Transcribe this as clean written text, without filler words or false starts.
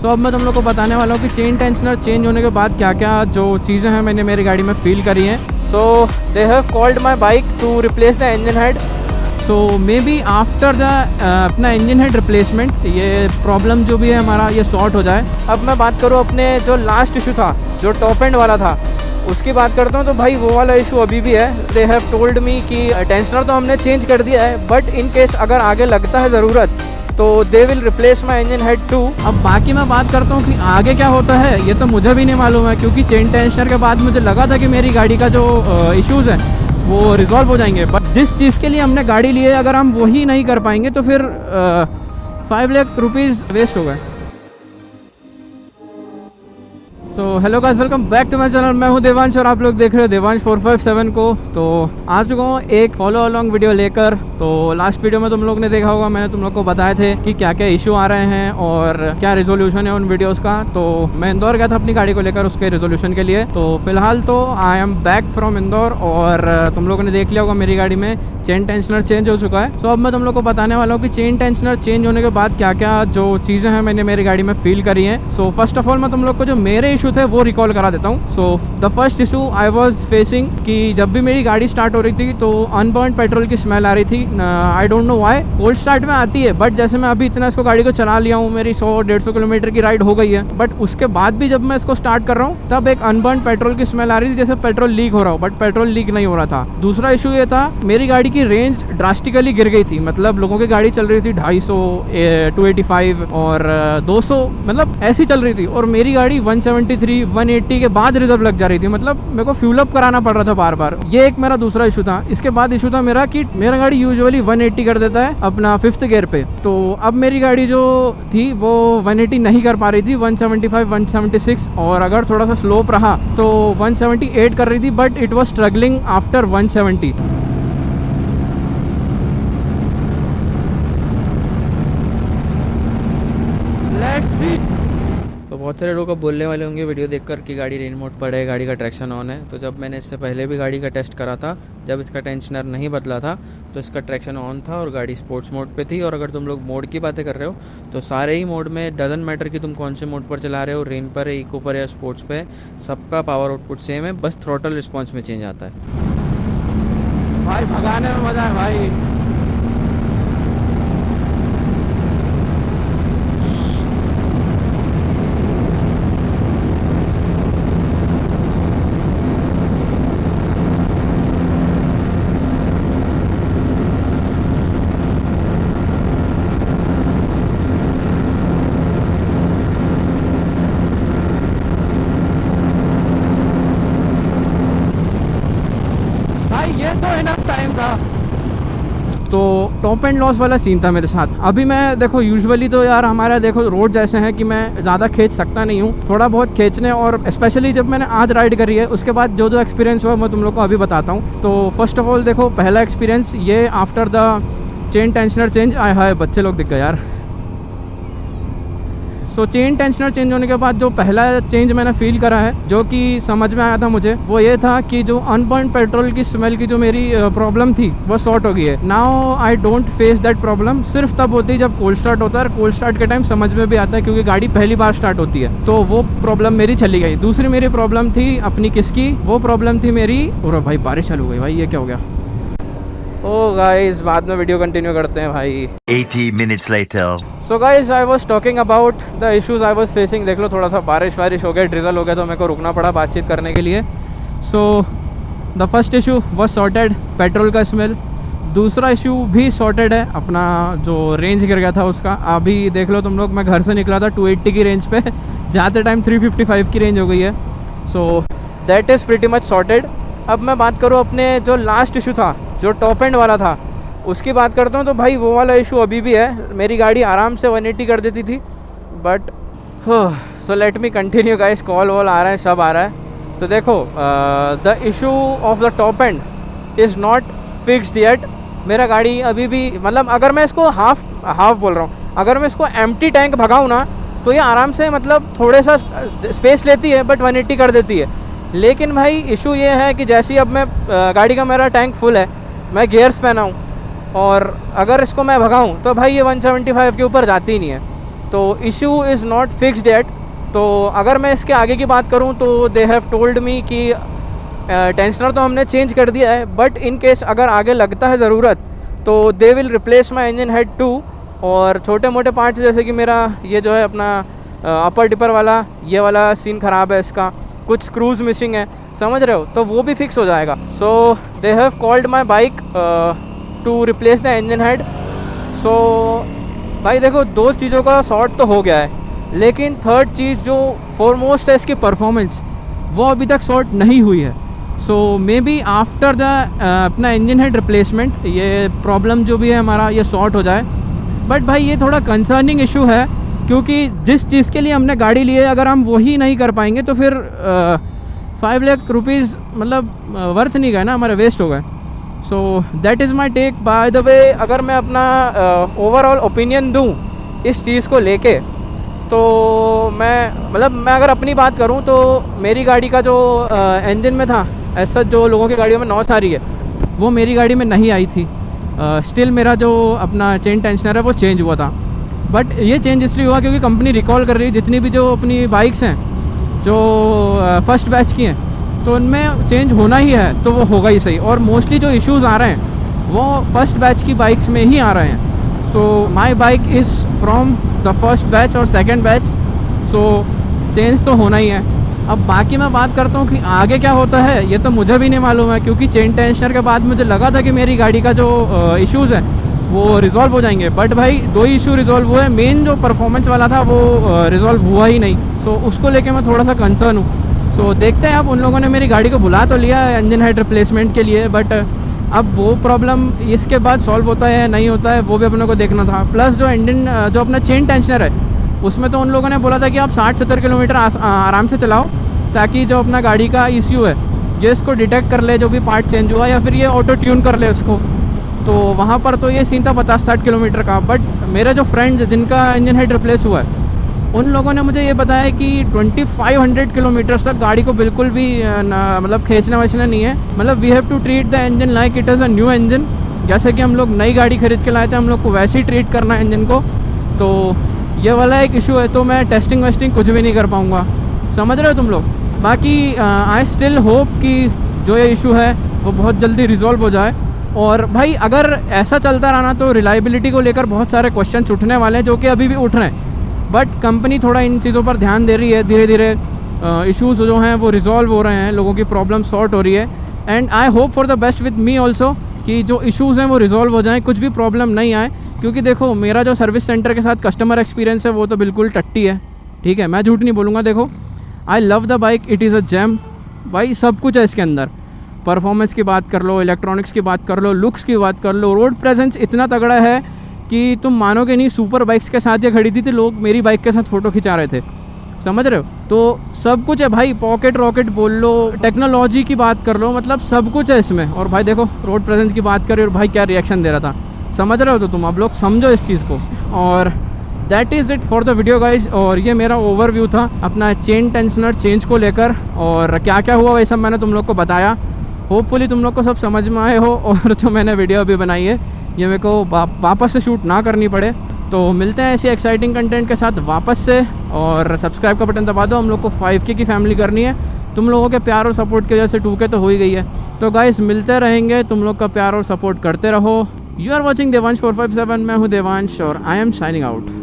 सो अब मैं तुम लोग को बताने वाला हूँ कि चेन टेंशनर चेंज होने के बाद क्या क्या जो चीज़ें हैं मैंने मेरी गाड़ी में फील करी हैं। So they have called my bike to replace the engine head. So may be after the अपना इंजन हेड रिप्लेसमेंट ये प्रॉब्लम जो भी है हमारा ये सॉर्ट हो जाए। अब मैं बात करूँ अपने जो लास्ट इशू था जो टॉप एंड वाला था उसकी बात करता हूँ, तो भाई वो वाला इशू अभी भी है। दे हैव टोल्ड मी कि टेंशनर तो हमने चेंज कर दिया है, बट इन केस अगर आगे लगता है ज़रूरत तो they will replace my engine head too. अब बाकी मैं बात करता हूँ कि आगे क्या होता है ये तो मुझे भी नहीं मालूम है, क्योंकि चेन टेंशनर के बाद मुझे लगा था कि मेरी गाड़ी का जो इश्यूज़ हैं वो रिजॉल्व हो जाएंगे, बट जिस चीज़ के लिए हमने गाड़ी ली है अगर हम वही नहीं कर पाएंगे तो फिर 5 लाख रुपीज़ वेस्ट हो गए। So hello guys, welcome back to my channel. मैं हूं देवांश और आप लोग देख रहे हो देवांश 457 को। तो आ चुका हूं एक फॉलो अलॉन्ग वीडियो लेकर। तो लास्ट वीडियो में तुम लोग ने देखा होगा, मैंने तुम लोग को बताए थे कि क्या क्या इशू आ रहे हैं और क्या रिजोल्यूशन है उन वीडियोस का। तो मैं इंदौर गया था अपनी गाड़ी को लेकर उसके रिजोल्यूशन के लिए। तो फिलहाल तो I am back from Indore और तुम लोगों ने देख लिया होगा मेरी गाड़ी में चेन टेंशनर चेंज हो चुका है। सो अब मैं तुम लोग को बताने वाला हूँ कि चेन टेंशनर चेंज होने के बाद क्या क्या जो चीज़ें हैं मैंने मेरी गाड़ी में फील करी हैं। सो फर्स्ट ऑफ ऑल मैं तुम लोग को जो मेरे इशू थे वो रिकॉल करा देता हूँ। So the first issue I was facing कि जब भी मेरी गाड़ी स्टार्ट हो रही थी तो अनबर्न पेट्रोल की स्मेल आ रही थी। I don't know why. Cold start में आती है, बट जैसे मैं अभी इतना इसको गाड़ी को चला लिया हूँ, मेरी 100-150 किलोमीटर की राइड हो गई है, बट उसके बाद भी जब मैं इसको स्टार्ट कर रहा हूँ तब एक अनबर्न पेट्रोल की स्मेल आ रही थी, जैसे पेट्रोल लीक हो रहा हो, बट पेट्रोल लीक नहीं हो रहा था। दूसरा इशू ये था, मेरी गाड़ी की रेंज ड्रास्टिकली गिर गई थी। मतलब लोगों की गाड़ी चल रही थी 250, 285 और 200, मतलब ऐसी चल रही थी, और मेरी गाड़ी 173, 180 के बाद रिजर्व लग जा रही थी। मतलब मेरे को फ्यूल अप कराना पड़ रहा था बार बार। ये एक मेरा दूसरा इशू था। इसके बाद इशू था मेरा कि मेरा गाड़ी यूजुअली 180 कर देता है अपना 5th गियर पे। तो अब मेरी गाड़ी जो थी वो 180 नहीं कर पा रही थी, 175, 176, और अगर थोड़ा सा स्लोप रहा तो 178 कर रही थी, but it was struggling after 170। तो बहुत सारे लोग अब बोलने वाले होंगे वीडियो देखकर कि गाड़ी रेन मोड पर है, गाड़ी का ट्रैक्शन ऑन है। तो जब मैंने इससे पहले भी गाड़ी का टेस्ट करा था, जब इसका टेंशनर नहीं बदला था तो इसका ट्रैक्शन ऑन था और गाड़ी स्पोर्ट्स मोड पे थी। और अगर तुम लोग मोड की बातें कर रहे हो तो सारे ही मोड में डजंट मैटर कि तुम कौन से मोड पर चला रहे हो, रेन पर है, इको पर या स्पोर्ट्स पे, सबका पावर आउटपुट सेम है, बस थ्रॉटल रिस्पॉन्स में चेंज आता है। भाई भगाने में मजा है भाई। ये तो इनफ टाइम था। तो टॉप एंड लॉस वाला सीन था मेरे साथ। अभी मैं देखो यूजुअली तो यार हमारा देखो रोड जैसे हैं कि मैं ज़्यादा खींच सकता नहीं हूँ, थोड़ा बहुत खींचने, और स्पेशली जब मैंने आज राइड करी है उसके बाद जो जो एक्सपीरियंस हुआ मैं तुम लोग को अभी बताता हूँ। तो फर्स्ट ऑफ ऑल देखो, पहला एक्सपीरियंस ये after the chain tensioner change. आए हाय बच्चे लोग दिख गए यार। सो चेन टेंशनर चेंज होने के बाद जो पहला चेंज मैंने फील करा है, जो कि समझ में आया था मुझे, वो ये था कि जो अनबर्न पेट्रोल की स्मेल की जो मेरी प्रॉब्लम थी वो सॉर्ट हो गई है। Now I don't face that problem. सिर्फ तब होती है जब कोल्ड स्टार्ट होता है, और कोल्ड स्टार्ट के टाइम समझ में भी आता है क्योंकि गाड़ी पहली बार स्टार्ट होती है, तो वो प्रॉब्लम मेरी चली गई। दूसरी मेरी प्रॉब्लम थी अपनी किसकी, वो प्रॉब्लम थी मेरी, और भाई बारिश चालू हो गई भाई, ये क्या हो गया। ओ गाइस, बाद में वीडियो कंटिन्यू करते हैं भाई। 80 minutes later. So guys, I was talking about the issues I was facing. देख लो, थोड़ा सा बारिश वारिश हो गया, ड्रिजल हो गया, तो मेरे को रुकना पड़ा बातचीत करने के लिए। So the first issue was sorted, petrol का स्मेल। दूसरा इशू भी सॉर्टेड है, अपना जो रेंज गिर गया था उसका। अभी देख लो तुम लोग, मैं घर से निकला था 280 की रेंज पे, जाते टाइम 355 की रेंज हो गई है। सो that is pretty much sorted. अब मैं बात करूँ अपने जो लास्ट इशू था जो टॉप एंड वाला था उसकी बात करता हूँ, तो भाई वो वाला इशू अभी भी है। मेरी गाड़ी आराम से 180 कर देती थी, but so let me continue guys. कॉल वॉल आ रहा है, सब आ रहा है। तो देखो, the issue of the top end is not fixed yet. मेरा गाड़ी अभी भी, मतलब अगर मैं इसको हाफ बोल रहा हूँ, अगर मैं इसको एम्प्टी टैंक भगाऊँ ना तो ये आराम से, मतलब थोड़े सा स्पेस लेती है, बट 180 कर देती है। लेकिन भाई इशू ये है कि जैसे ही अब मैं गाड़ी का मेरा टैंक फुल है, मैं गियर्स पहना हूँ, और अगर इसको मैं भगाऊँ तो भाई ये 175 के ऊपर जाती ही नहीं है। तो issue is not fixed yet. तो अगर मैं इसके आगे की बात करूं तो दे हैव टोल्ड मी कि टेंशनर तो हमने चेंज कर दिया है, बट इन केस अगर आगे लगता है ज़रूरत तो they will replace my engine head too. और छोटे मोटे पार्ट्स जैसे कि मेरा ये जो है अपना अपर डिपर वाला, ये वाला सीन ख़राब है इसका, कुछ स्क्रूज मिसिंग है, समझ रहे हो, तो वो भी फिक्स हो जाएगा। So they have called my bike to replace the engine head. So भाई देखो, 2 चीज़ों का सॉर्ट तो हो गया है, लेकिन थर्ड चीज़ जो फॉरमोस्ट है इसकी परफॉर्मेंस, वो अभी तक सॉर्ट नहीं हुई है। सो मे बी आफ्टर द अपना इंजन हेड रिप्लेसमेंट ये प्रॉब्लम जो भी है हमारा ये सॉर्ट हो जाए। बट भाई ये थोड़ा कंसर्निंग इशू है, क्योंकि जिस चीज़ के लिए हमने गाड़ी ली है अगर हम वही नहीं कर पाएंगे तो फिर 5 लाख रुपीज़ मतलब वर्थ नहीं गए ना, हमारे वेस्ट हो गए। So that is my take. By the way, अगर मैं अपना ओवरऑल ओपिनियन दूँ इस चीज़ को लेके, तो मैं अगर अपनी बात करूं तो मेरी गाड़ी का जो इंजन में था, ऐसा जो लोगों की गाड़ियों में नॉइस आ रही है वो मेरी गाड़ी में नहीं आई थी। स्टिल मेरा जो अपना चेन टेंशनर है वो चेंज हुआ था, बट ये चेंज इसलिए हुआ क्योंकि कंपनी रिकॉल कर रही है जितनी भी जो अपनी बाइक्स हैं जो फर्स्ट बैच की हैं, तो उनमें चेंज होना ही है, तो वो होगा ही सही। और मोस्टली जो इश्यूज़ आ रहे हैं वो फर्स्ट बैच की बाइक्स में ही आ रहे हैं। So my bike is from the first batch और सेकंड बैच, सो चेंज तो होना ही है। अब बाकी मैं बात करता हूँ कि आगे क्या होता है ये तो मुझे भी नहीं मालूम है, क्योंकि चेन टेंशनर के बाद मुझे लगा था कि मेरी गाड़ी का जो इश्यूज़ है वो रिज़ॉल्व हो जाएंगे, बट भाई 2 ही इशू रिज़ॉल्व हुए, मेन जो परफॉर्मेंस वाला था वो रिज़ॉल्व हुआ ही नहीं। सो उसको लेके मैं थोड़ा सा कंसर्न हूँ। सो देखते हैं, अब उन लोगों ने मेरी गाड़ी को बुला तो लिया है इंजन हेड रिप्लेसमेंट के लिए, बट अब वो प्रॉब्लम इसके बाद सॉल्व होता है या नहीं होता है वो भी अपने को देखना था। प्लस जो इंजन जो अपना चेन टेंशनर है उसमें तो उन लोगों ने बोला था कि आप 60-70 किलोमीटर आराम से चलाओ, ताकि जो अपना गाड़ी का ECU है ये इसको डिटेक्ट कर ले जो भी पार्ट चेंज हुआ, या फिर ये ऑटो ट्यून कर ले उसको। तो वहाँ पर तो ये सीन था 50-60 किलोमीटर का। बट मेरे जो फ्रेंड्स जिनका इंजन हेड रिप्लेस हुआ है उन लोगों ने मुझे ये बताया कि 2500 किलोमीटर तक गाड़ी को बिल्कुल भी मतलब खींचना वचना नहीं है। मतलब we have to treat the engine like it is a new engine. जैसे कि हम लोग नई गाड़ी खरीद के लाए थे, हम लोग को वैसे ही ट्रीट करना है इंजन को। तो ये वाला एक इशू है, तो मैं टेस्टिंग वेस्टिंग कुछ भी नहीं कर पाऊँगा, समझ रहे हो तुम लोग। बाकी आई स्टिल होप कि जो ये इशू है वो बहुत जल्दी रिजॉल्व हो जाए। और भाई अगर ऐसा चलता रहा ना तो रिलायबिलिटी को लेकर बहुत सारे क्वेश्चन उठने वाले हैं, जो कि अभी भी उठ रहे हैं। बट कंपनी थोड़ा इन चीज़ों पर ध्यान दे रही है, धीरे धीरे इश्यूज़ जो हैं वो रिजॉल्व हो रहे हैं, लोगों की प्रॉब्लम सॉर्ट हो रही है। And I hope for the best with me also कि जो इश्यूज़ हैं वो रिजॉल्व हो जाएं, कुछ भी प्रॉब्लम नहीं आए। क्योंकि देखो, मेरा जो सर्विस सेंटर के साथ कस्टमर एक्सपीरियंस है वो तो बिल्कुल टट्टी है, ठीक है, मैं झूठ नहीं बोलूँगा। देखो, I love the bike, it is a gem भाई, सब कुछ है इसके अंदर। परफॉर्मेंस की बात कर लो, इलेक्ट्रॉनिक्स की बात कर लो, लुक्स की बात कर लो, रोड प्रेजेंस इतना तगड़ा है कि तुम मानोगे नहीं। सुपर बाइक्स के साथ ये खड़ी थी तो लोग मेरी बाइक के साथ फ़ोटो खिंचा रहे थे, समझ रहे हो। तो सब कुछ है भाई, पॉकेट रॉकेट बोल लो, टेक्नोलॉजी की बात कर लो, मतलब सब कुछ है इसमें। और भाई देखो, रोड प्रेजेंस की बात करें और भाई क्या रिएक्शन दे रहा था, समझ रहे हो। तो तुम अब लोग समझो इस चीज़ को। और that is it for the video guys. और ये मेरा ओवरव्यू था अपना चेन टेंशनर चेंज को लेकर, और क्या क्या हुआ वही सब मैंने तुम लोग को बताया। होपफुली तुम लोग को सब समझ में आए हो, और जो मैंने वीडियो अभी बनाई है ये मेरे को वापस से शूट ना करनी पड़े। तो मिलते हैं ऐसी एक्साइटिंग कंटेंट के साथ वापस से। और सब्सक्राइब का बटन दबा दो, हम लोग को 5K की फैमिली करनी है। तुम लोगों के प्यार और सपोर्ट की वजह से 2K तो हो ही गई है। तो गाइस मिलते रहेंगे, तुम लोग का प्यार और सपोर्ट करते रहो। यू आर वॉचिंग देवांश 457, मैं हूँ देवांश और आई एम साइनिंग आउट।